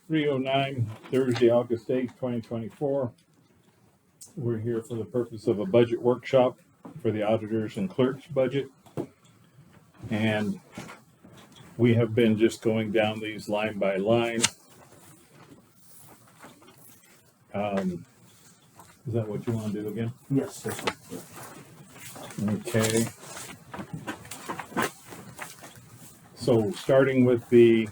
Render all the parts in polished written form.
3:09, Thursday, August 8th, 2024. We're here for the purpose of a budget workshop for the auditors and clerks budget. And we have been just going down these line by line. Is that what you want to do again? Yes, this one. Okay. So starting with the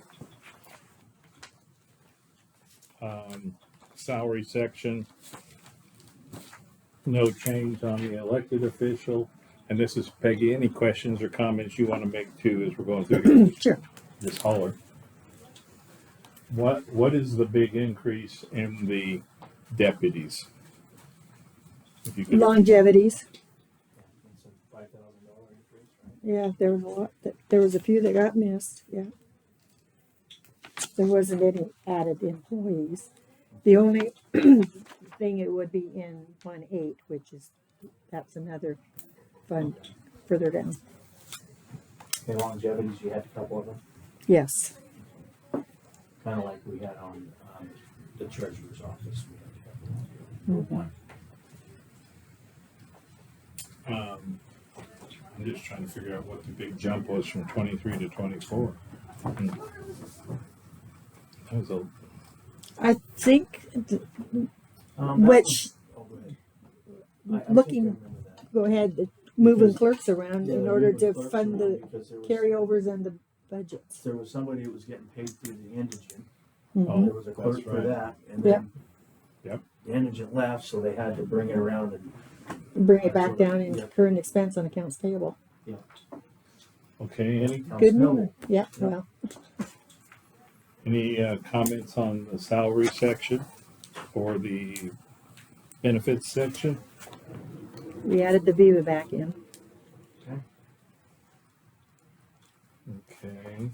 salary section, no change on the elected official. And this is Peggy. Any questions or comments you want to make too as we're going through Sure. this holler? What is the big increase in the deputies? If you could, Longevities. It's a $5,000 increase, right? Yeah, there was a lot. There was a few that got missed. Yeah. There wasn't any added employees. The only thing it would be in 1.8, which is that's another fund further down. Okay, longevities, you had a couple of them, Yes. kind of like we had on the treasurer's office. We had a couple of them. I'm just trying to figure out what the big jump was from 23 to 24. That was a I think which Oh, go ahead. I think I looking. remember that. Go ahead. Moving Because- clerks around Yeah, in they're order moving to clerks fund around the because there was- carryovers and the budgets. There was somebody that was getting paid through the indigent. Mhm. There was a clerk That's for right. that, and Yep. then Yep. the indigent left, so they had to bring it around and Bring it back down in Yeah. current expense on accounts payable. okay. Good number. Yeah. Yeah. Well, Any comments on the salary section or the benefits section? we added the Viva back in. Okay.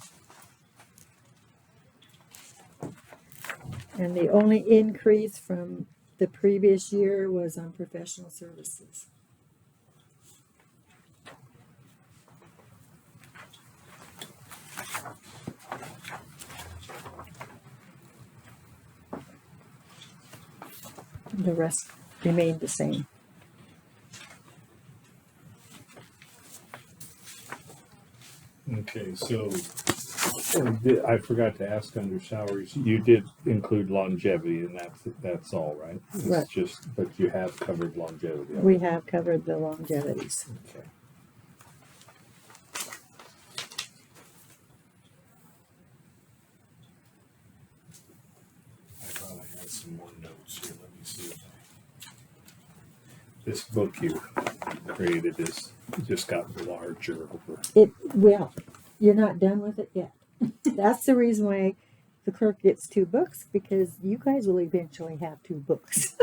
And the only increase from the previous year was on professional services. The rest remained the same. Okay, so I forgot to ask under salaries, you did include longevity and that's all, right? It's Right. just, but you have covered longevity. We have covered the longevities. Okay. I thought I had some more notes here. Let me see. This book you created is just gotten larger over. Well, you're not done with it yet. That's the reason why the clerk gets 2 books, because you guys will eventually have 2 books.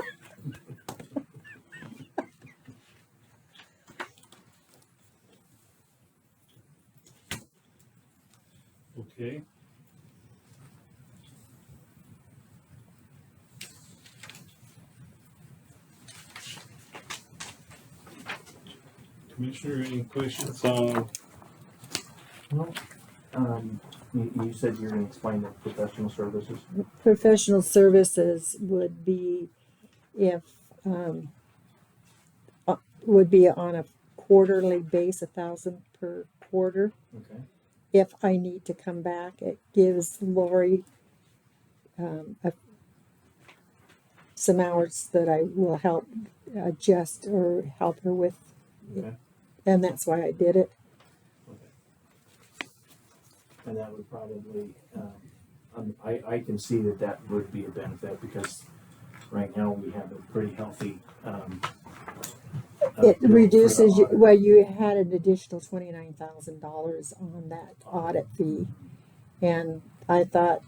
Okay. Commissioner, any questions on? Well, you said you're going to explain the professional services. Professional services would be if would be on a quarterly base, 1,000 per quarter. Okay. If I need to come back, it gives Lori some hours that I will help adjust or help her with, Okay. and that's why I did it. Okay. And that would probably, I can see that would be a benefit because right now we have a pretty healthy. It bill for reduces the you, audit. well, you had an additional $29,000 on that audit fee. And I thought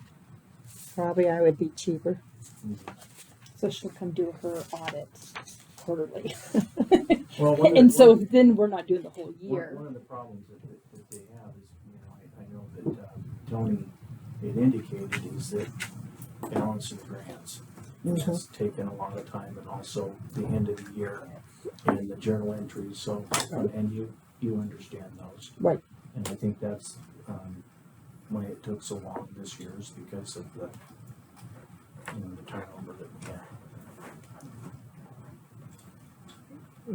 probably I would be cheaper. So she'll come do her audit quarterly. Well, one And of so the- then we're not doing the whole year. One of the problems that they have is, I know that Tony had indicated is that balancing grants has taken a lot of time, and also the end of the year and the journal entries. So, and you understand those, Right. and I think that's why it took so long this year is because of the turnover that we had.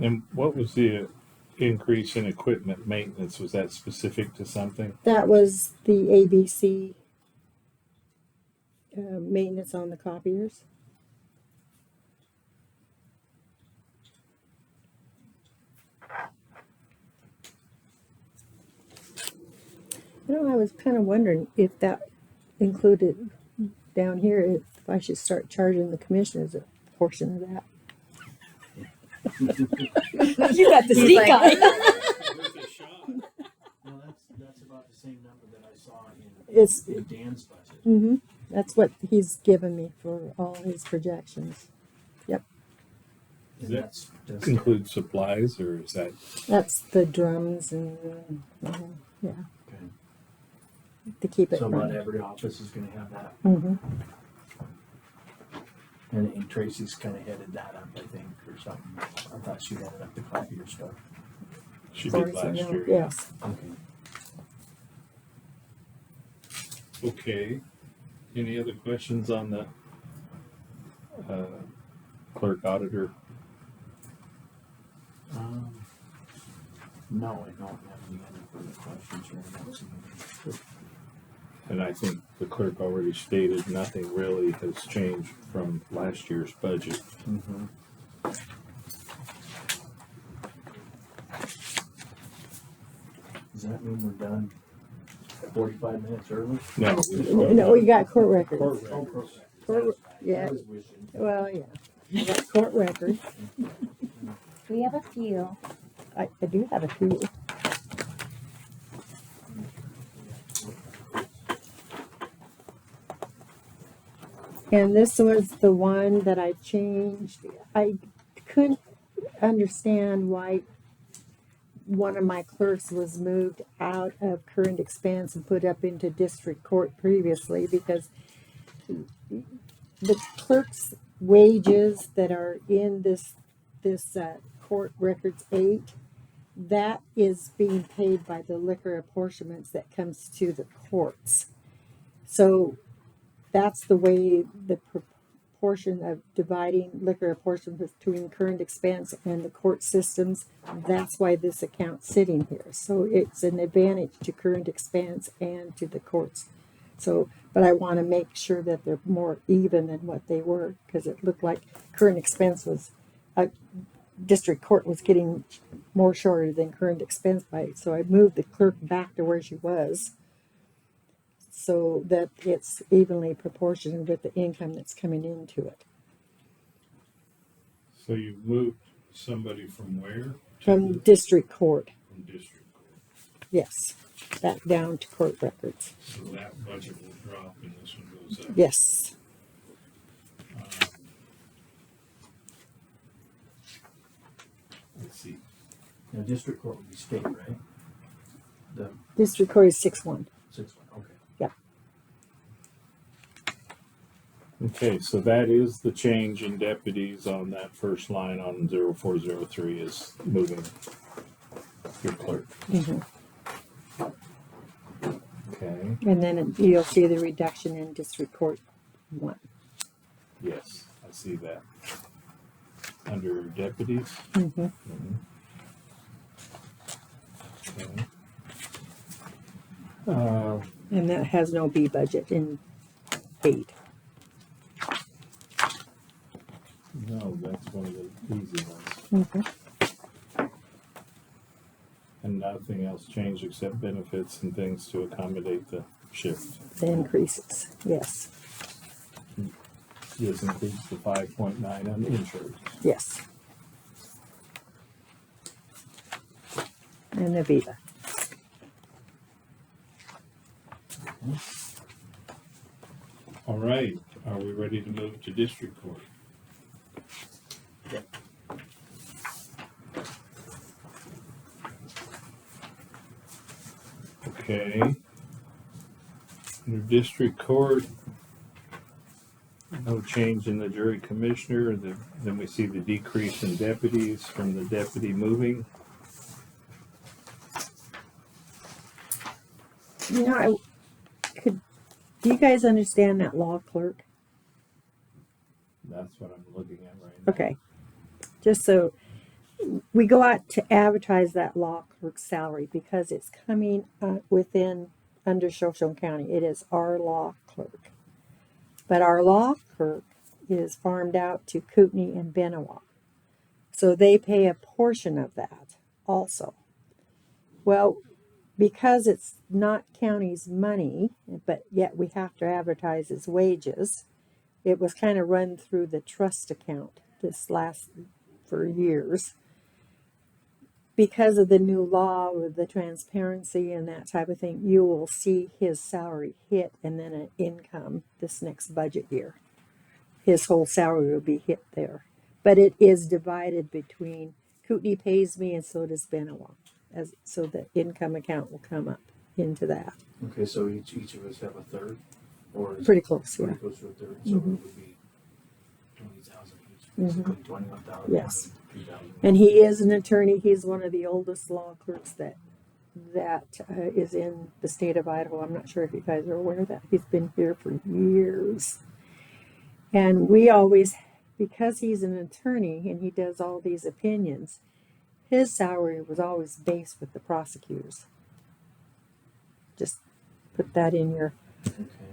And what was the increase in equipment maintenance? Was that specific to something? That was the ABC maintenance on the copiers. I was kind of wondering if that included down here, if I should start charging the commissioners a portion of that. You got the sneak eye. No, that's about the same number that I saw It's in Dan's budget. mm-hmm. That's what he's given me for all his projections. And Does that's just include supplies, or is that? That's the drums and yeah, okay. to keep it So about running. every office is gonna have that. Mm-hmm. And Tracy's kind of headed that up, I think, or something. I thought she headed up the copier stuff. She did last year. Yeah. Yes. Okay. Okay. Any other questions on the clerk auditor? No, I don't have any other further questions right now. And I think the clerk already stated nothing really has changed from last year's budget. Mm-hmm. Does that mean we're done 45 minutes early? No, we got court records. Court Oh, records. perfect. Court- yeah. I was wishing. Well, yeah, we got court records. We have a few. I do have a few. And this was the one that I changed. I couldn't understand why one of my clerks was moved out of current expense and put up into district court previously, because the clerk's wages that are in this court records 8, that is being paid by the liquor apportionments that comes to the courts. So that's the way the proportion of dividing liquor apportionments between current expense and the court systems. That's why this account's sitting here. So it's an advantage to current expense and to the courts. So, but I want to make sure that they're more even than what they were, because it looked like current expense was, district court was getting more shorter than current expense by. So I moved the clerk back to where she was, so that it's evenly proportioned with the income that's coming into it. So you moved somebody from where? From district court, From district court. yes, back down to court records. So that budget will drop and this one goes up. Yes, Let's see. Now, district court would be state, right? The district court is 6-1. 6-1, okay. Okay, so that is the change in deputies on that first line on 0403 is moving your clerk. Mhm. Okay, And then you'll see the reduction in district court 1. yes, I see that. Under deputies. Mm-hmm. Okay. And that has no B budget in 8. No, that's one of the easy ones. Mm-hmm. And nothing else changed except benefits and things to accommodate the shift. The increases, yes, This includes the 5.9 uninsured. yes. And the Viva. All right, are we ready to move to district court? Okay. Under district court, no change in the jury commissioner. Then we see the decrease in deputies from the deputy moving. Do you guys understand that law clerk? That's what I'm looking at right now. Okay. Just so we go out to advertise that law clerk's salary because it's coming within under Shoshone County. It is our law clerk. But our law clerk is farmed out to Kootenai and Benawa. So they pay a portion of that also. Well, because it's not county's money, but yet we have to advertise his wages, it was kind of run through the trust account for years. Because of the new law with the transparency and that type of thing, you will see his salary hit and then an income this next budget year. His whole salary will be hit there. But it is divided between Kootenai pays me and so does Benawa. So the income account will come up into that. Okay, so each of us have a third? Or is Pretty close, pretty yeah. close to a third, so it would be 20,000 each, basically 21,000. Yes. 2,000. And he is an attorney. He's one of the oldest law clerks that is in the state of Idaho. I'm not sure if you guys are aware of that. He's been here for years. And we always, because he's an attorney and he does all these opinions, his salary was always based with the prosecutors. Just put that in your,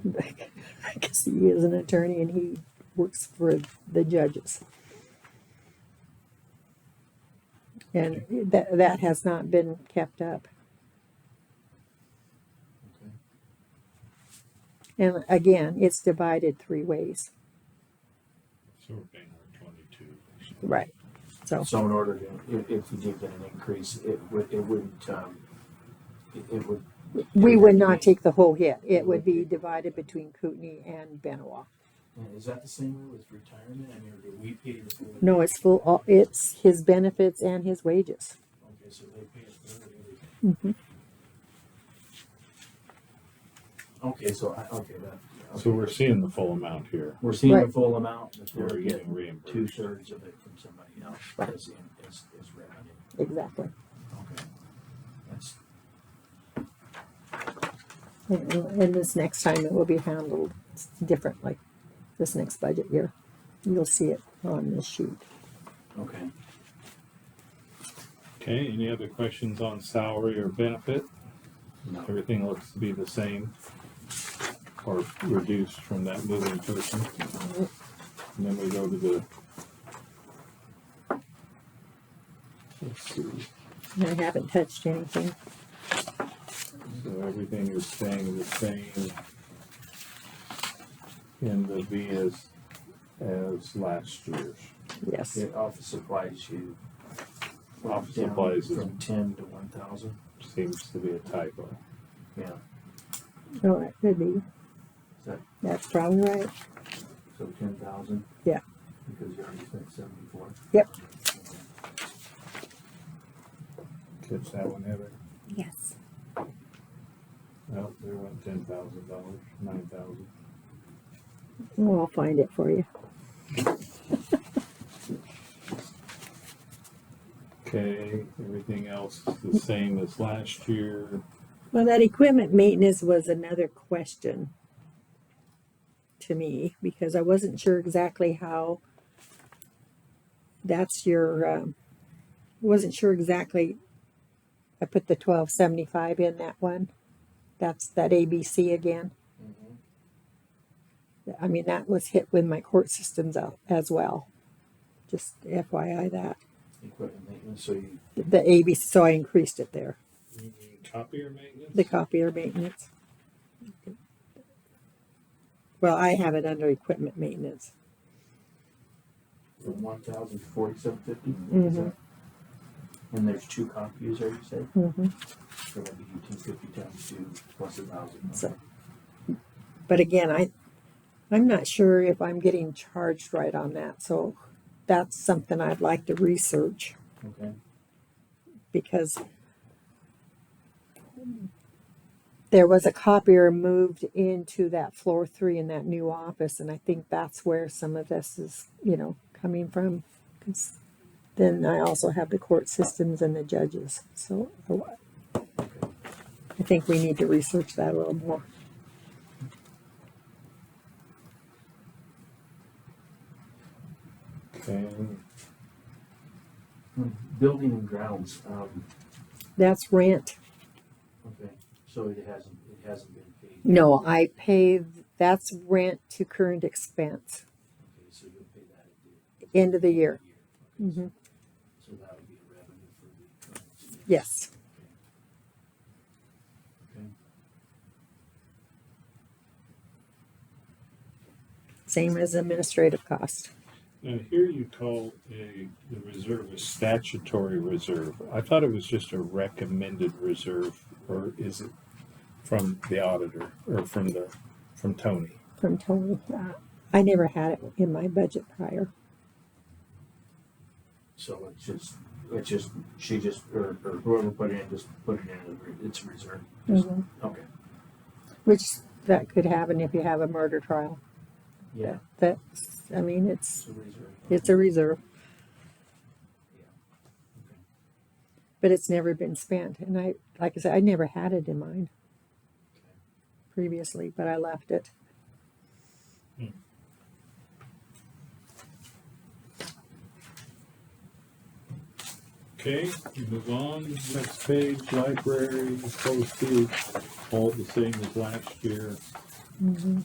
Okay. because he is an attorney and he works for the judges. And that has not been kept up. Okay. And again, it's divided 3 ways. So we're paying her 22. Right. So So in order to, if you did get an increase, it would, we would not take the whole hit. It would be divided between Kootenai and Benawa. and is that the same way with retirement? I mean, or do we pay the full? No, it's full. It's his benefits and his wages. Okay, so they pay a third of everything. Okay, so So we're seeing the full amount here. we're seeing Right. the full amount, but We're they're getting getting reimbursed. 2/3 of it from somebody else as revenue. Exactly. Okay. That's, And this next time it will be handled differently. This next budget year, you'll see it on this sheet. okay. Okay, any other questions on salary or benefit? No. Everything looks to be the same or reduced from that moving person. And then we go to the, let's see, I haven't touched anything. so everything is staying the same in the V as last year's. Yes. The office supplies you. Office down supplies is- from 10 to 1,000. Seems to be a typo. Yeah. Oh, it could be. that- That's probably right. So 10,000. Yeah. Because you already spent 74. Yep. Catch that one, Heather? Yes. Oh, there went $10,000, 9,000. Well, I'll find it for you. Okay, everything else is the same as last year. Well, that equipment maintenance was another question to me because I wasn't sure exactly how that's your, wasn't sure exactly. I put the 1275 in that one. That's that ABC again. I mean, that was hit with my court systems out as well. Just FYI that. Equipment maintenance. So you. The ABC, so I increased it there. You mean copier maintenance? The copier maintenance. Well, I have it under equipment maintenance. From 1,000 to 4,750. Mhm. And there's 2 copies there, you said? Mm-hmm. So that'd be 250 times 2 plus 1,000. So, but again, I'm not sure if I'm getting charged right on that. So that's something I'd like to research Okay. because there was a copier moved into that floor 3 in that new office. And I think that's where some of this is, coming from. 'Cause then I also have the court systems and the judges. So I think we need to research that a little more. And Building and grounds, That's rent. okay, so it hasn't been paid. No, I pay, that's rent to current expense, Okay, so you'll pay that at the end of the year. Okay, Mhm. so that would be a revenue for the current year. Yes. Okay. Same as administrative cost. now here you call the reserve a statutory reserve. I thought it was just a recommended reserve, or is it from the auditor or from Tony? From Tony. I never had it in my budget prior. So she just, or whoever put it in, just put it in, it's reserved. Just- Mhm. Okay, Which that could happen if you have a murder trial. yeah, That's, I mean, it's a reserve. it's a reserve, Yeah, okay. but it's never been spent. And like I said, I never had it in mine previously, but I left it. Okay, we move on. Next page, library, postage, all the same as last year. Mhm.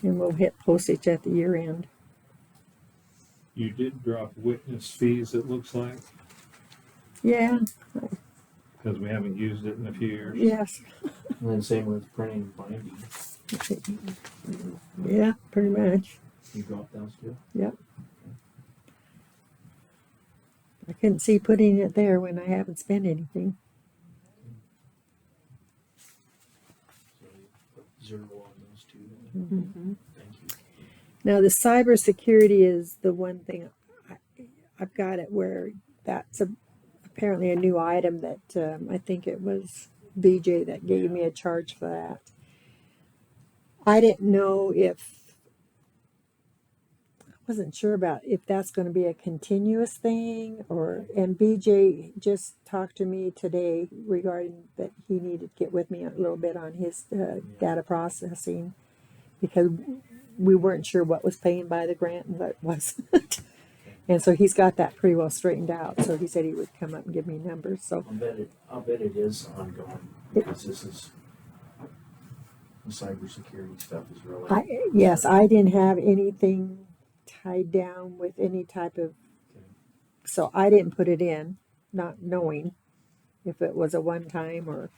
And we'll hit postage at the year end. You did drop witness fees, it looks like, Yeah, because we haven't used it in a few years. yes. And then same with printing and binding, Yeah, pretty much. you dropped those too? Yep. I couldn't see putting it there when I haven't spent anything. So you put 0 on those two, Mm-hmm. thank you. Now, the cybersecurity is the one thing I've got it where that's apparently a new item that I think it was BJ that gave me a charge for that. I didn't know wasn't sure about if that's going to be a continuous thing and BJ just talked to me today regarding that he needed to get with me a little bit on his data processing because we weren't sure what was paying by the grant and what wasn't. And so he's got that pretty well straightened out. So he said he would come up and give me numbers. So I'll bet it is ongoing, because this is, the cybersecurity stuff is really. yes, I didn't have anything tied down with any type of, so I didn't put it in, not knowing if it was a one time or.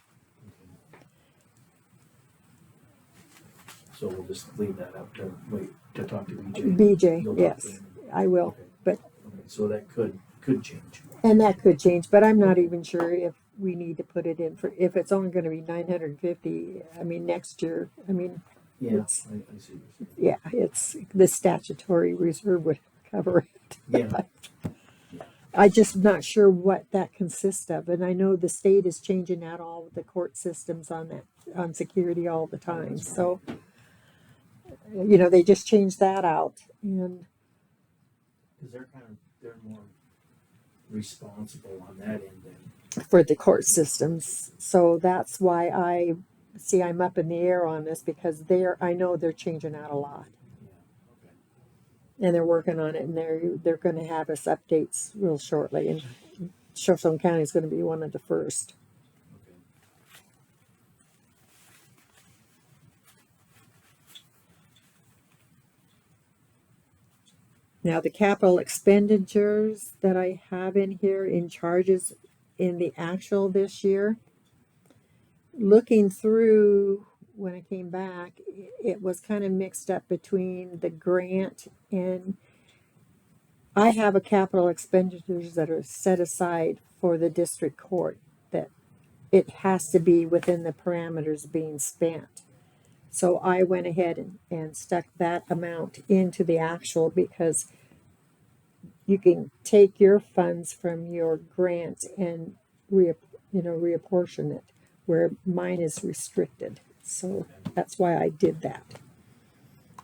So we'll just leave that up to wait to talk to BJ. BJ, You'll talk yes, to him. I will. Okay. But Okay, so that could change. and that could change, but I'm not even sure if we need to put it in for if it's only going to be 950. I mean, next year. I mean, Yeah, It's- I see what you're saying. yeah, it's the statutory reserve would cover it. Yeah, I just not sure what that consists of, and I know the state is changing out all the court systems on security all the time. that's right. So, you know, they just changed that out, and because they're more responsible on that end than. for the court systems. So that's why I'm up in the air on this because I know they're changing out a lot. Yeah, okay. And they're working on it, and they're going to have us updates real shortly. And Shoshone County is going to be one of the first. Okay. Now, the capital expenditures that I have in here in charges in the actual this year, looking through when I came back, it was kind of mixed up between the grant and I have a capital expenditures that are set aside for the district court that it has to be within the parameters being spent. So I went ahead and stuck that amount into the actual because you can take your funds from your grant and reapportion it where mine is restricted. So that's why I did that.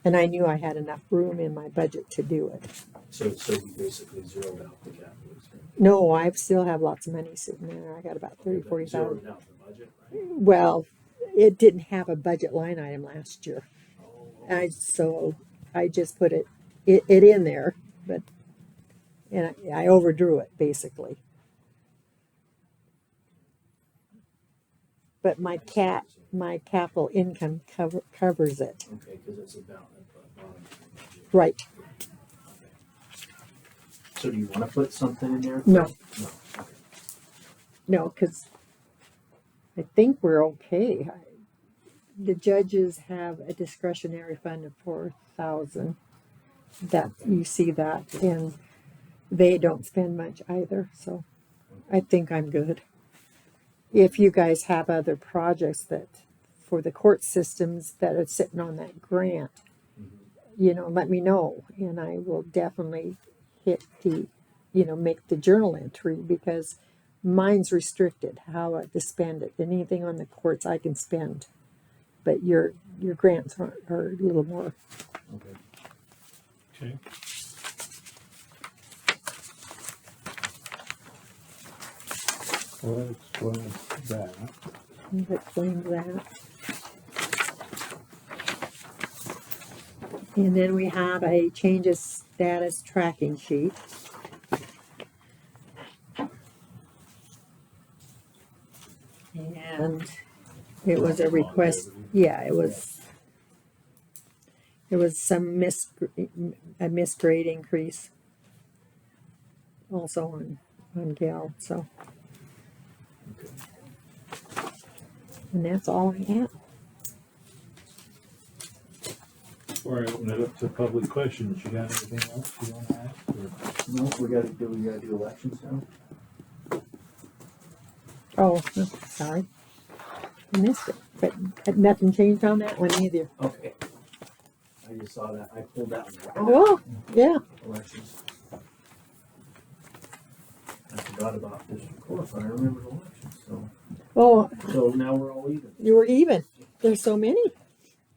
And I knew I had enough room in my budget to do it. So you basically zeroed out the capital expenditure. No, I still have lots of money sitting there. I got about 40,000. Zeroed out the budget, right? Well, it didn't have a budget line item last year. Oh, okay. So I just put it in there. but, and I overdrew it, basically. But my capital income covers it. Okay, because it's about at the bottom. Right. So do you want to put something in there? No. No. Okay. No, because I think we're okay. The judges have a discretionary fund of 4,000. That you see that, and they don't spend much either. So I think I'm good. If you guys have other projects that for the court systems that are sitting on that grant, let me know, and I will definitely hit the, make the journal entry, because mine's restricted how to spend it. Anything on the courts I can spend, but your grants are a little more. Okay. Okay. Well, explain that. Explain that. And then we have a change of status tracking sheet. And it was a request, yeah, it was some a misgrade increase also on Gail, so. Okay. And that's all I have. Before I open it up to public questions, you got anything else you want to ask? Or? No, we gotta do elections now. Oh, sorry. I missed it, but nothing changed on that one either. Okay. I just saw that. I pulled that one. Oh, yeah. Elections. I forgot about district court, but I remember the elections, so. Oh, So now we're all even. you were even. There's so many.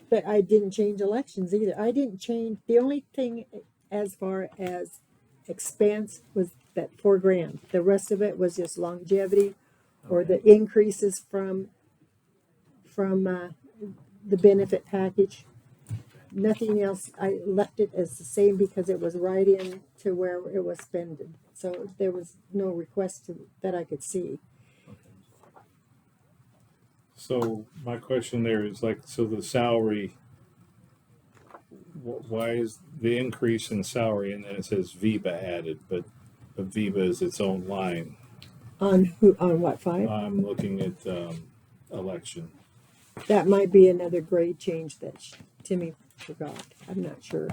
But I didn't change elections either. I didn't change. The only thing as far as expense was that $4,000. The rest of it was just longevity or the increases from the benefit package. Nothing else. I left it as the same because it was right in to where it was spended. So there was no request that I could see. So my question there is so the salary, why is the increase in salary, and then it says VIBA added, but VIBA is its own line. On who? On what, 5? I'm looking at election. That might be another grade change that Timmy forgot. I'm not sure.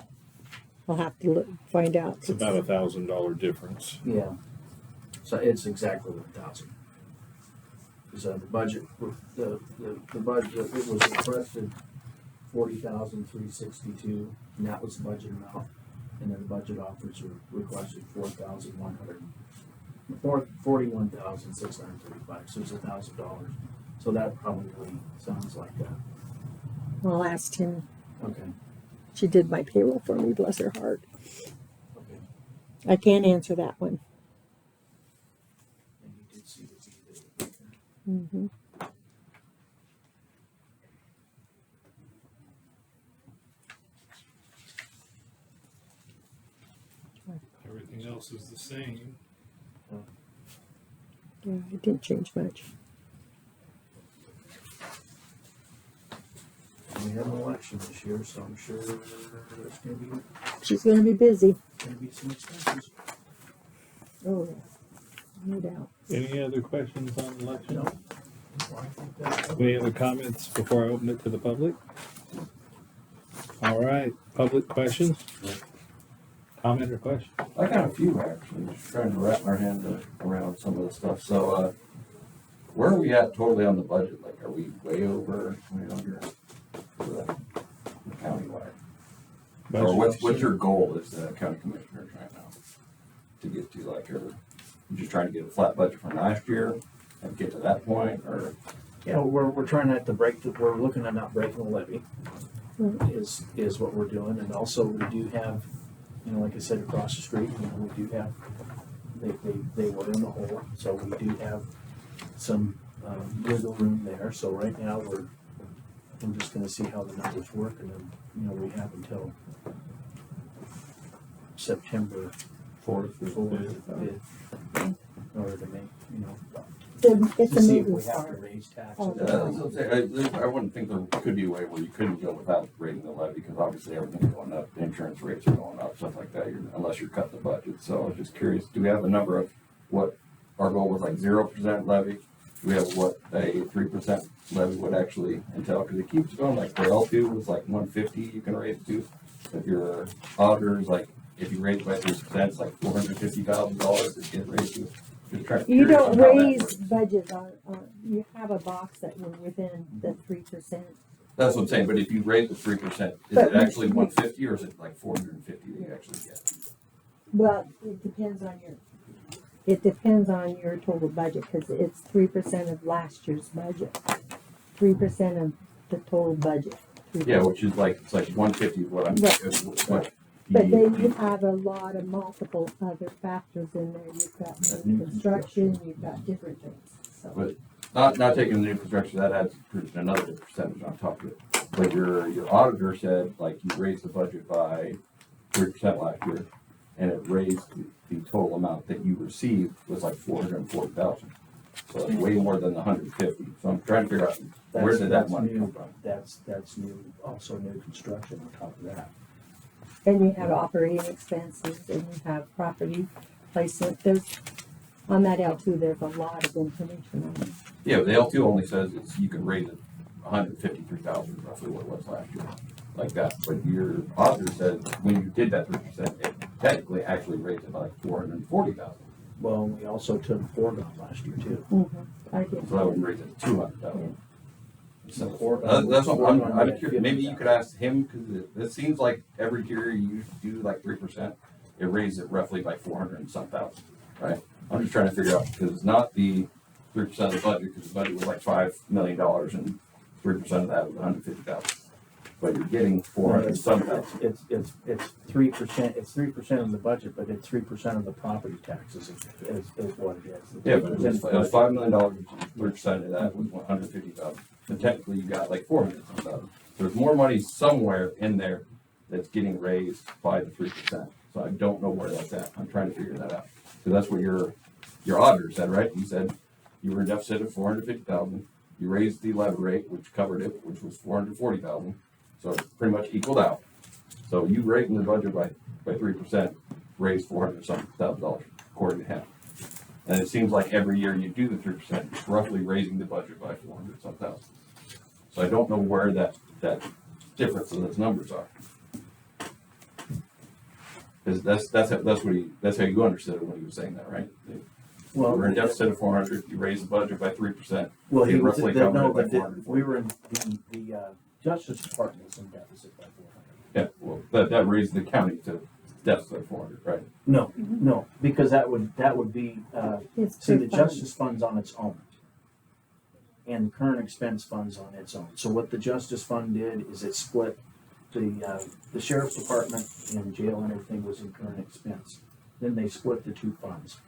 I'll have to find out. It's about $1,000 difference. Yeah. So it's exactly 1,000. So the budget, the budget, it was requested 40,362, and that was the budget amount. And then the budget officer requested 41,635. So it's $1,000. So that probably sounds like that. I'll ask Tim. Okay. She did my payroll for me, bless her heart. Okay. I can't answer that one. And you did see the VA. Mm-hmm. Everything else is the same. Yeah, it didn't change much. We have an election this year, so I'm sure there's going She's going to be busy. to be some expenses. Oh, yeah. No doubt. Any other questions on election? No. Well, I think that's Any other comments before I open it to the public? All right, public questions? Comment or question? I got a few actually, just trying to wrap our hand around some of the stuff. So, where are we at totally on the budget? Like, are we way over, way under for the countywide? Or what's your goal as the county commissioner right now to get to? Like, are you just trying to get a flat budget from last year and get to that point, or? Yeah, we're trying not to we're looking at not breaking the levy is what we're doing. And also we do have, like I said, across the street, we do have, they were in the hole. So we do have some wiggle room there. So right now we're just going to see how the numbers work. And then, we have until September fourth or fifth, in order to make, It's to a see if moving we have to start. raise taxes. Oh, Yeah, that's what I'm saying. I wouldn't think there could be a way where you couldn't go without raising the levy, because obviously everything's going up, the insurance rates are going up, stuff like that, unless you're cutting the budget. So I was just curious, do we have a number of what our goal was, like 0% levy? Do we have what a 3% levy would actually entail? Because it keeps going, like for L2 was like 150 you can raise it to. If your auditor's like, if you raise by 3%, it's like $450,000 to get raised to. You don't raise budgets on, you have a box that you're within the 3%. That's what I'm saying, but if you raise the 3%, is But it actually 150 or is it like 450 that you actually get? Well, it depends on your total budget, because it's 3% of last year's budget. 3% of the total budget. 3%. Yeah, which is like, it's like 150 is what I'm, Right. what. But then you have a lot of multiple other factors in there. You've got new construction, you've got different things, so. But not taking the new construction, that adds another percentage on top of it. But your auditor said, like, you raised the budget by 3% last year, and it raised the total amount that you received was like 440,000. So it's way more than the 150. So I'm trying to figure out, where did that That's money new. come from? That's new, also new construction on top of that. And you have operating expenses, and you have property placement. On that L2, there's a lot of information on it. Yeah, but the L2 only says you can raise it 153,000, roughly what it was last year, like that. But your auditor said when you did that 3%, it technically actually raised it by like 440,000. Well, we also took foregone last year too. I get So that would raise it to 200,000. So Foregone- that's what foregone I'm at curious. Maybe you 50,000. could ask him, because it seems like every year you do like 3%, it raises it roughly by 400 and some thousand, right? I'm just trying to figure out, because it's not the 3% of the budget, because the budget was like $5 million and 3% of that was 150,000. But you're getting 400 and some thousand. It's 3%, it's 3% of the budget, but it's 3% of the property taxes is what it is. Yeah, but it was $5 million, 3% of that was 150,000. And technically you got like 400,000. There's more money somewhere in there that's getting raised by the 3%. So I don't know where that's at. I'm trying to figure that out. So that's what your auditor said, right? He said you were in deficit of 450,000. You raised the levy rate, which covered it, which was 440,000. So it pretty much equaled out. So you raising the budget by 3% raised $400,000 according to him. And it seems like every year you do the 3%, it's roughly raising the budget by 400,000. So I don't know where that difference in those numbers are. Because that's how you understood it when he was saying that, right? Well, We're in deficit of 400. You raise the budget by 3%. well, It he was, roughly no, covered it by but we were in the Justice Department was in deficit by 400. Yeah, well, that raised the county to deficit of 400, right? No, because that would be, It's see, per the fund. justice fund's on its own. And the current expense fund's on its own. So what the justice fund did is it split the sheriff's department and jail and everything was in current expense. Then they split the two funds.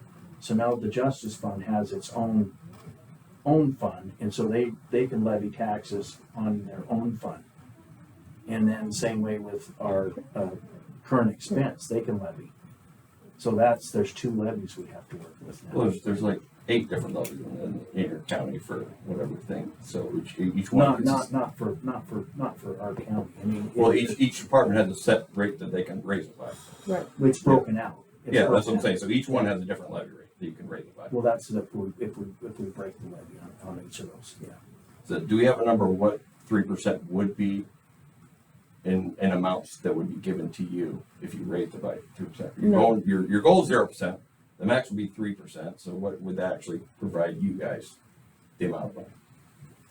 So now the justice fund has its own fund, and so they can levy taxes on their own fund. And then same way with our current expense, they can levy. So there's two levies we have to work with now. Well, there's like 8 different levies in your county for whatever thing. So each one. Not for our county. I mean, Well, each department has a set rate that they can raise it by. Right. it's broken out. It's Yeah, that's what broken I'm out. saying. So each one has a different levy rate that you can raise it by. Well, that's if we break the levy on each of those, yeah. So do we have a number of what 3% would be in amounts that would be given to you if you raised it by 2%? No. Your goal is 0%. The max would be 3%. So what would that actually provide you guys the amount of money?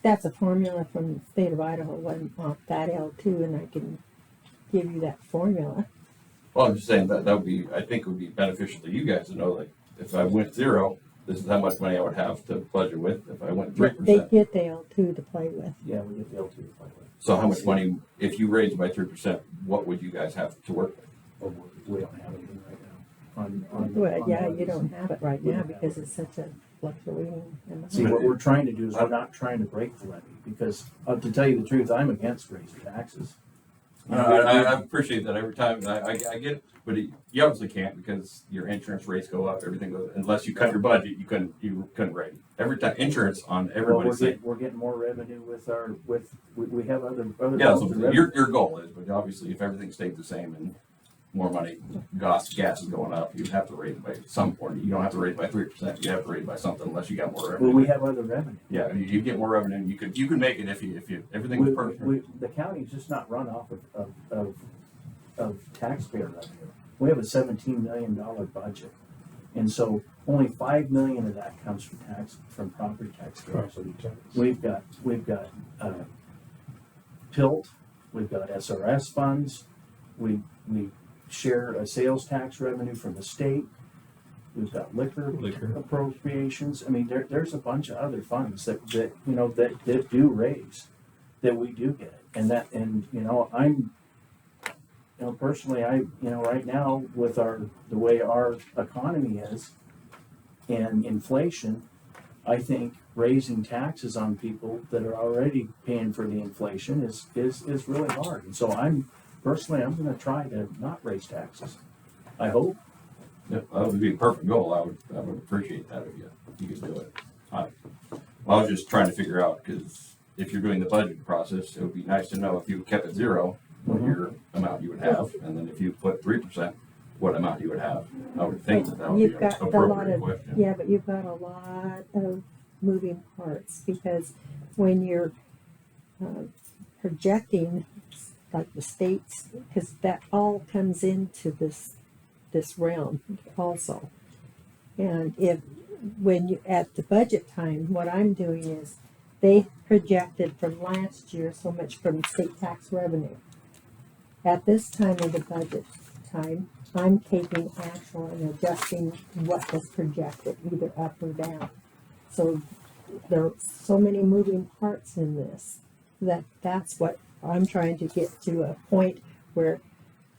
That's a formula from the state of Idaho, one off that L2, and I can give you that formula. Well, I'm just saying that would be, I think it would be beneficial to you guys to know, like, if I went 0, this is how much money I would have to budget with. If I went 3%. They get the L2 to play with. Yeah, we get the L2 to play with. So how much money, if you raised by 3%, what would you guys have to work with? But we don't have anything right now. Well, on yeah, levies. you don't have it right now because it's such a fluctuating amount. See, what we're trying to do is we're not trying to break the levy, because to tell you the truth, I'm against raising taxes. I appreciate that every time. I get it, but you obviously can't because your insurance rates go up. Everything goes unless you cut your budget. You couldn't rate it. Every time insurance on Well, everybody's thing. we're getting more revenue we have other Yeah, sources so of revenue. your goal is, but obviously if everything stayed the same and more money, gas is going up, you'd have to rate it by some point. You don't have to rate it by 3%. You have to rate it by something unless you got more revenue. Well, we have other revenue. Yeah, you get more revenue. You could make it if you everything was perfect. The county's just not run off of taxpayer revenue. We have a $17 million budget. And so only 5 million of that comes from property tax. Property tax. We've got PILT, we've got SRS funds, we share a sales tax revenue from the state, we've got liquor appropriations. I mean, there's a bunch of other funds that do raise, that we do get. Personally, right now with the way our economy is and inflation, I think raising taxes on people that are already paying for the inflation is really hard. And so I'm going to try to not raise taxes. I hope. Yep, that would be a perfect goal. I would appreciate that if you could do it. I was just trying to figure out because if you're doing the budget process, it would be nice to know if you kept it zero, what your amount you would have, and then if you put 3%, what amount you would have. I would think that would be an appropriate question. Yeah, but you've got a lot of moving parts because when you're projecting, like the states, because that all comes into this realm also. And when you at the budget time, what I'm doing is they projected from last year so much from state tax revenue. At this time of the budget time, I'm taking actual and adjusting what was projected, either up or down. So there are so many moving parts in this that's what I'm trying to get to a point where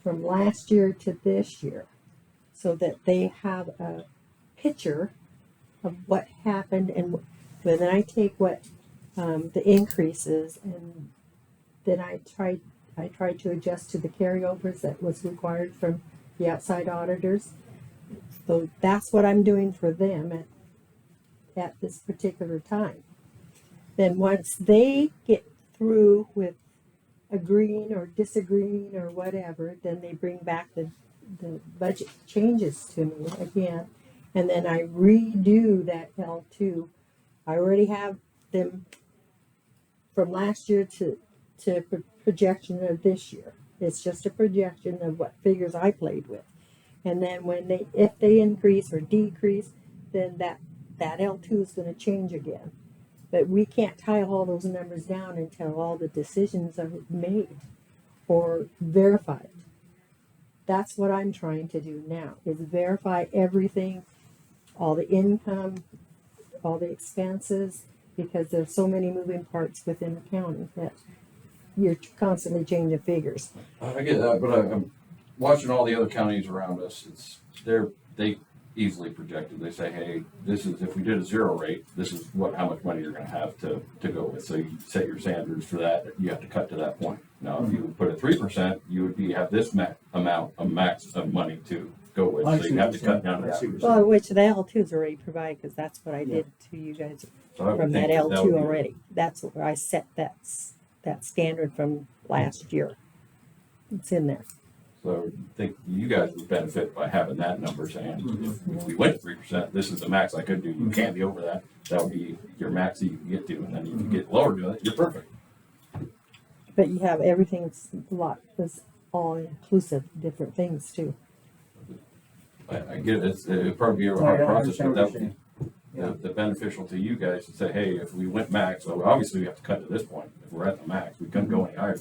from last year to this year, so that they have a picture of what happened, and then I take what the increases, and then I try to adjust to the carryovers that was required from the outside auditors. So that's what I'm doing for them at this particular time. Then once they get through with agreeing or disagreeing or whatever, then they bring back the budget changes to me again, and then I redo that L2. I already have them from last year to projection of this year. It's just a projection of what figures I played with, and then if they increase or decrease, then that L2 is going to change again. But we can't tie all those numbers down until all the decisions are made or verified. That's what I'm trying to do now, is verify everything, all the income, all the expenses, because there's so many moving parts within the county that you're constantly changing figures. I get that, but I'm watching all the other counties around us. They easily projected. They say, hey, this is, if we did a zero rate, this is how much money you're going to have to go with. So you set your standards for that. You have to cut to that point. Now, if you put a 3%, you would have this amount of max of money to go with. So you have to cut down to that. Well, which the L2 is already provided, because that's what I did to you guys from that L2 already. That's where I set that standard from last year. It's in there. So I think you guys would benefit by having that number saying, if we went to 3%, this is the max I could do. You can't be over that. That would be your max that you can get to. And then if you get lower to it, you're perfect. But you have everything's is all inclusive, different things too. I get it. It'd probably be a hard process, but that would be the beneficial to you guys to say, hey, if we went max, so obviously we have to cut to this point. If we're at the max, we couldn't go any higher.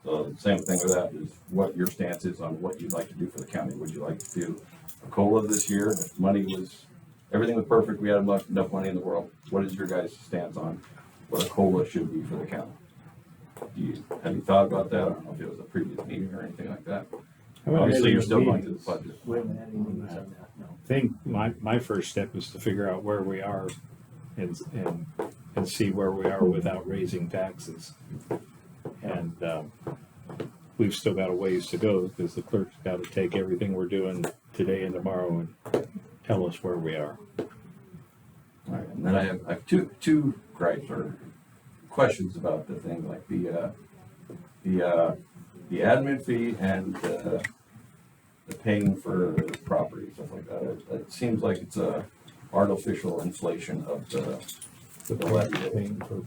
So the same thing with that is what your stance is on what you'd like to do for the county. Would you like to do a COLA this year? If everything was perfect, we had enough money in the world. What is your guys' stance on what a COLA should be for the county? Have you thought about that? I don't know if it was a previous meeting or anything like that. Obviously, you're still going to the budget. We haven't had any meetings on that, no. I think my first step is to figure out where we are and see where we are without raising taxes. And we've still got a ways to go because the clerk's got to take everything we're doing today and tomorrow and tell us where we are. All right, and then I have two gripes or questions about the thing, like the admin fee and the paying for property, stuff like that. It seems like it's a artificial inflation of the levy. Paying for-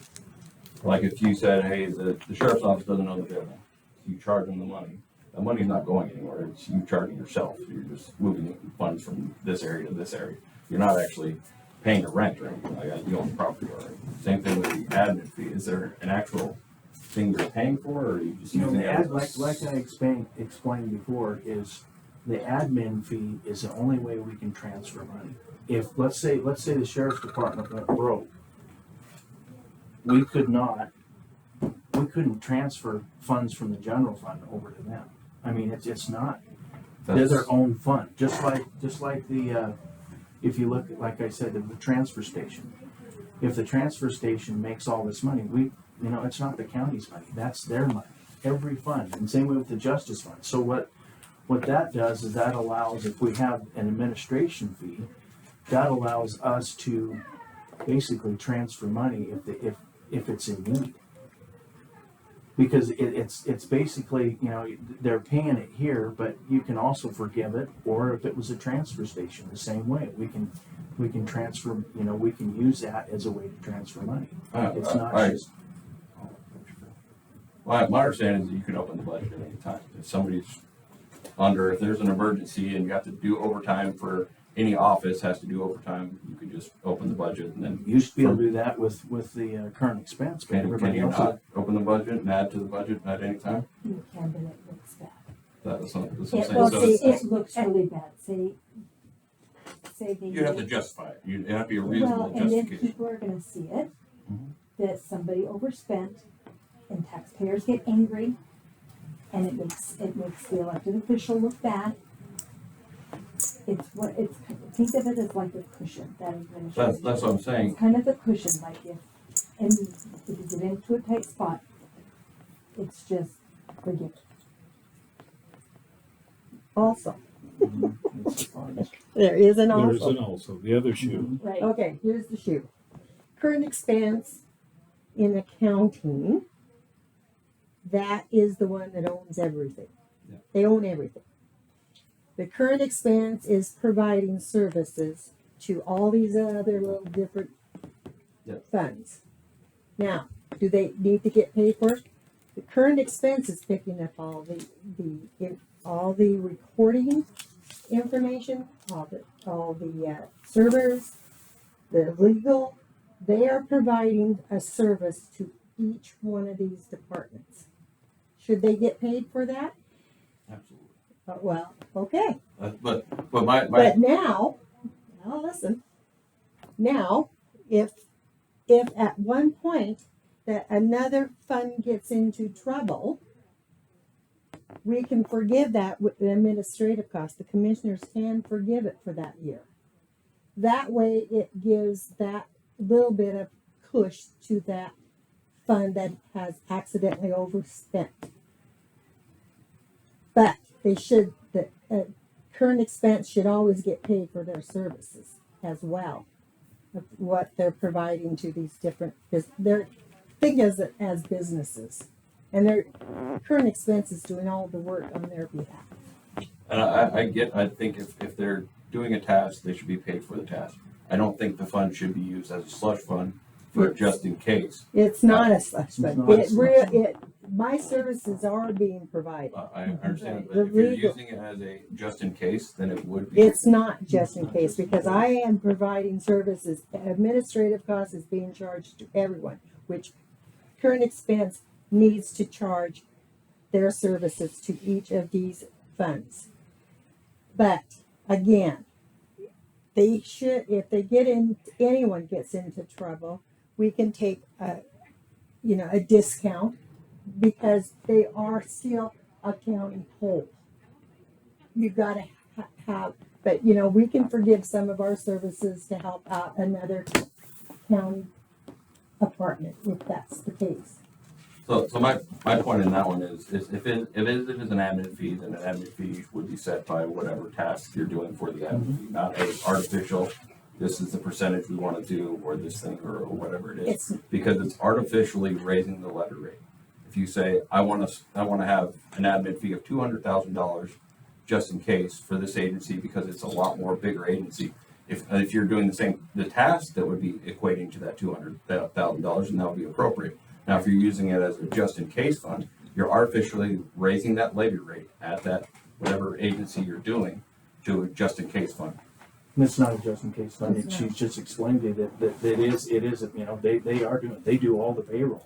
Like if you said, hey, the sheriff's office doesn't own the building, you charge them the money. The money's not going anywhere. It's you charging yourself. You're just moving funds from this area to this area. You're not actually paying a rent or anything like that. You own the property already. Same thing with the admin fee. Is there an actual thing you're paying for, or are you just You know, using the it as like I explained before, is the admin fee is the only way we can transfer money. If, let's say the sheriff's department went broke, we couldn't transfer funds from the general fund over to them. I mean, it's not, they're their own fund, just like the, if you look at, like I said, at the transfer station. If the transfer station makes all this money, it's not the county's money, that's their money, every fund, and same way with the justice fund. So what that does is that allows, if we have an administration fee, that allows us to basically transfer money if it's in need. Because it's basically, they're paying it here, but you can also forgive it, or if it was a transfer station, the same way. We can transfer, we can use that as a way to transfer money. It's not just. My understanding is that you can open the budget at any time. If somebody's if there's an emergency and you have to do overtime for any office has to do overtime, you could just open the budget and then. You used to be able to do that with the current expense, but Can everybody you else. not open the budget and add to the budget at any time? You can, but it looks bad. That's what I'm It, saying. well, So see, it's- it looks really bad, say the. you have to justify it. You have to be a Well, reasonable and then justification. people are gonna see it, Mhm. that somebody overspent, and taxpayers get angry, and it makes the elected official look bad. Think of it as like a cushion, that administration. That's what I'm saying. It's kind of a cushion, like if you get into a tight spot, it's just forgive it. Also, It's fine. there is an There's also. an also, the other shoe. Right. Okay, here's the shoe. Current expense in accounting, that is the one that owns everything. Yeah. They own everything. The current expense is providing services to all these other little different Yep. funds. Now, do they need to get paid for it? The current expense is picking up all the recording information, all the servers, the legal. They are providing a service to each one of these departments. Should they get paid for that? Absolutely. Well, okay. But my But now listen. Now, if at one point that another fund gets into trouble, we can forgive that with the administrative cost. The commissioners can forgive it for that year. That way it gives that little bit of push to that fund that has accidentally overspent. But the current expense should always get paid for their services as well, of what they're providing to these different, think of it as businesses. And their current expense is doing all the work on their behalf. And I think if they're doing a task, they should be paid for the task. I don't think the fund should be used as a slush fund for just in case. It's not a slush fund. not a slush My services are being provided. I understand, but The if you're legal- using it as a just in case, then it would be. It's not just in case, because I am providing services. Administrative cost is being charged to everyone, which current expense needs to charge their services to each of these funds. But again, they should, if anyone gets into trouble, we can take a discount because they are still a county whole. You gotta have, but we can forgive some of our services to help out another county apartment if that's the case. So my point in that one is if it is an admin fee, then an admin fee would be set by whatever task you're doing for the admin fee, not a artificial, this is the percentage we want to do, or this thing, or whatever it is. It's, Because it's artificially raising the levy rate. If you say, I want to have an admin fee of $200,000 just in case for this agency, because it's a lot more bigger agency. If you're doing the task that would be equating to that $200,000, and that would be appropriate. Now, if you're using it as a just in case fund, you're artificially raising that levy rate at that whatever agency you're doing to a just in case fund. And it's not a just in case fund. It's She's just explained to you that it is, you know, they do all the payroll.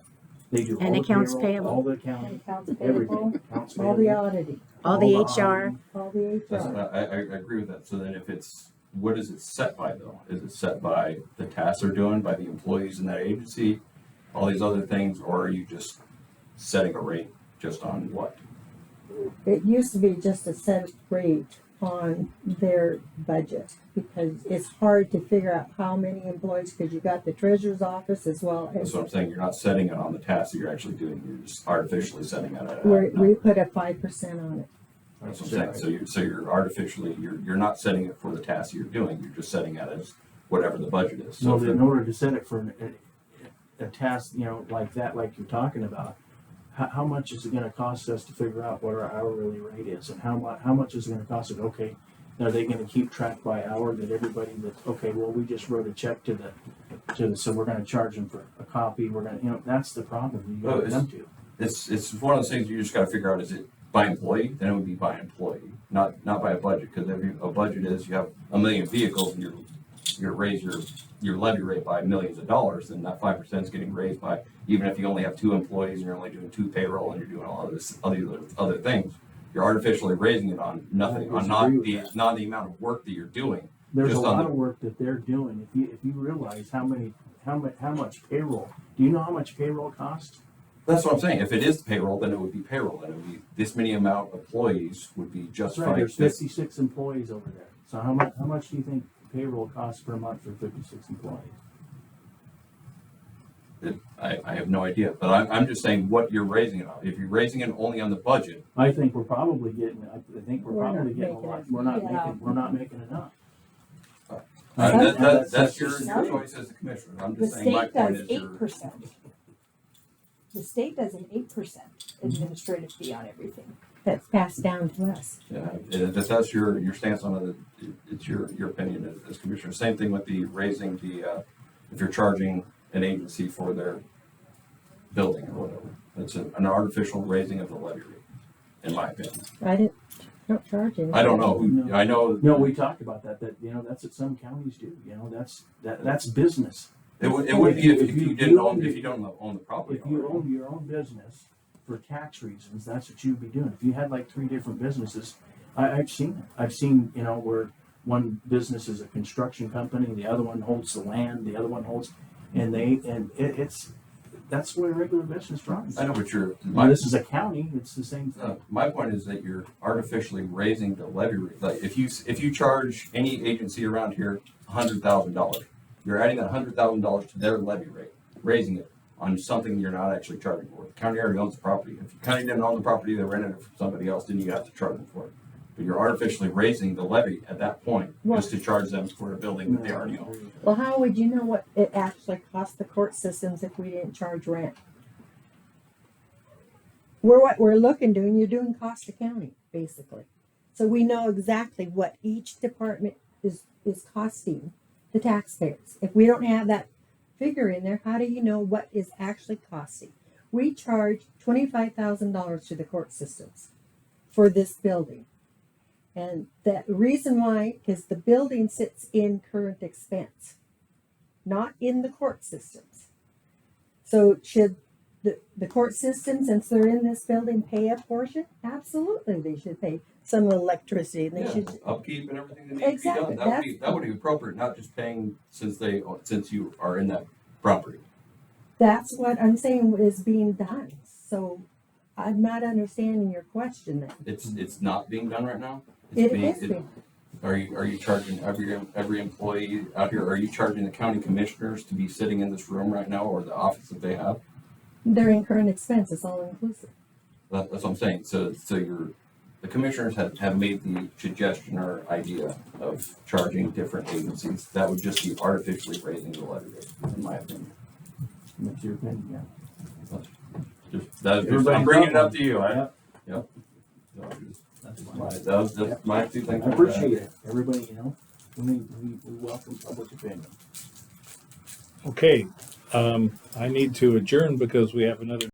They do all And the accounts payroll, payable. all the accounting, Accounts everything. payable, Accounts all the payable, auditing, All the HR. auditing. all the HR. I agree with that. So then what is it set by though? Is it set by the tasks they're doing, by the employees in that agency, all these other things, or are you just setting a rate just on what? It used to be just a set rate on their budget because it's hard to figure out how many employees, because you got the treasurer's office as well That's as what I'm saying. You're not setting it on the task that you're actually doing. You're just artificially setting it at we put a 5% on it. That's what I'm saying. So you're artificially, you're not setting it for the task you're doing. You're just setting it as whatever the budget is. So So in order to set it for a task, you know, like that, like you're talking about, how much is it gonna cost us to figure out what our hourly rate is, and how much is it gonna cost us? Okay, are they gonna keep track by hour that everybody okay, well, we just wrote a check to the, so we're gonna charge them for a copy, we're gonna, you know, that's the problem you gotta come to. it's one of those things you just got to figure out, is it by employee? Then it would be by employee, not by a budget, because if a budget is you have 1 million vehicles and you're raise your levy rate by millions of dollars, then that 5% is getting raised by, even if you only have 2 employees and you're only doing 2 payroll and you're doing all of this other things, you're artificially raising it on nothing, I on disagree with that. not the amount of work that you're doing. There's a Just on lot the- of work that they're doing, if you realize how much payroll, do you know how much payroll costs? That's what I'm saying. If it is payroll, then it would be payroll, and it would be this many amount of employees would be That's justified. right, there's 56 employees over there, so how much do you think payroll costs per month for 56 employees? I have no idea, but I'm just saying what you're raising it on. If you're raising it only on the budget, I think we're probably getting, We're not probably getting a making lot, it. we're not making enough. that's your true. choice as a commissioner. I'm the just saying my state point does is you're. 8%. The state does an 8% administrative fee on everything. That's passed down to us. Yeah, that's your stance on it. It's your opinion as commissioner. Same thing with the raising if you're charging an agency for their building or whatever. It's an artificial raising of the levy rate, in my opinion. Don't charge anything. I don't know who, No. I know. No, we talked about that, you know, that's what some counties do, you know, that's business. It would be if you you own- don't own the property. If you own your own business for tax reasons, that's what you'd be doing. If you had like 3 different businesses, I've seen it. I've seen, you know, where one business is a construction company, the other one holds the land, the other one holds, that's the way regular business runs. I know, but Now, this is a county, it's the same thing. my point is that you're artificially raising the levy rate. Like if you charge any agency around here $100,000, you're adding that $100,000 to their levy rate, raising it on something you're not actually charging for. The county already owns the property. If the county didn't own the property, they rented it from somebody else, then you have to charge them for it. But you're artificially raising the levy at that point just to charge them for a building that they already own. Well, how would you know what it actually cost the court systems if we didn't charge rent? We're looking doing, you're doing cost accounting, basically. So we know exactly what each department is costing the taxpayers. If we don't have that figure in there, how do you know what is actually costing? We charge $25,000 to the court systems for this building. And the reason why is the building sits in current expense, not in the court systems. So should the court systems, since they're in this building, pay a portion? Absolutely, they should pay some electricity. And they should. Upkeep and everything that needs Exactly, to be done. That would be appropriate, not just paying since you are in that property. That's what I'm saying is being done. So I'm not understanding your question then. It's not being done right now. It is being. Are you charging every employee out here? Are you charging the county commissioners to be sitting in this room right now, or the office that they have? They're incurring expense, it's all inclusive. That's what I'm saying. So the commissioners have made the suggestion or idea of charging different agencies. That would just be artificially raising the levy rate, in my opinion. That's your opinion, yeah. I'm bringing it up to you. Yep. Yep. That's That was just my 2 things. I appreciate it. Everybody, you know, we welcome public opinion. Okay, I need to adjourn because we have another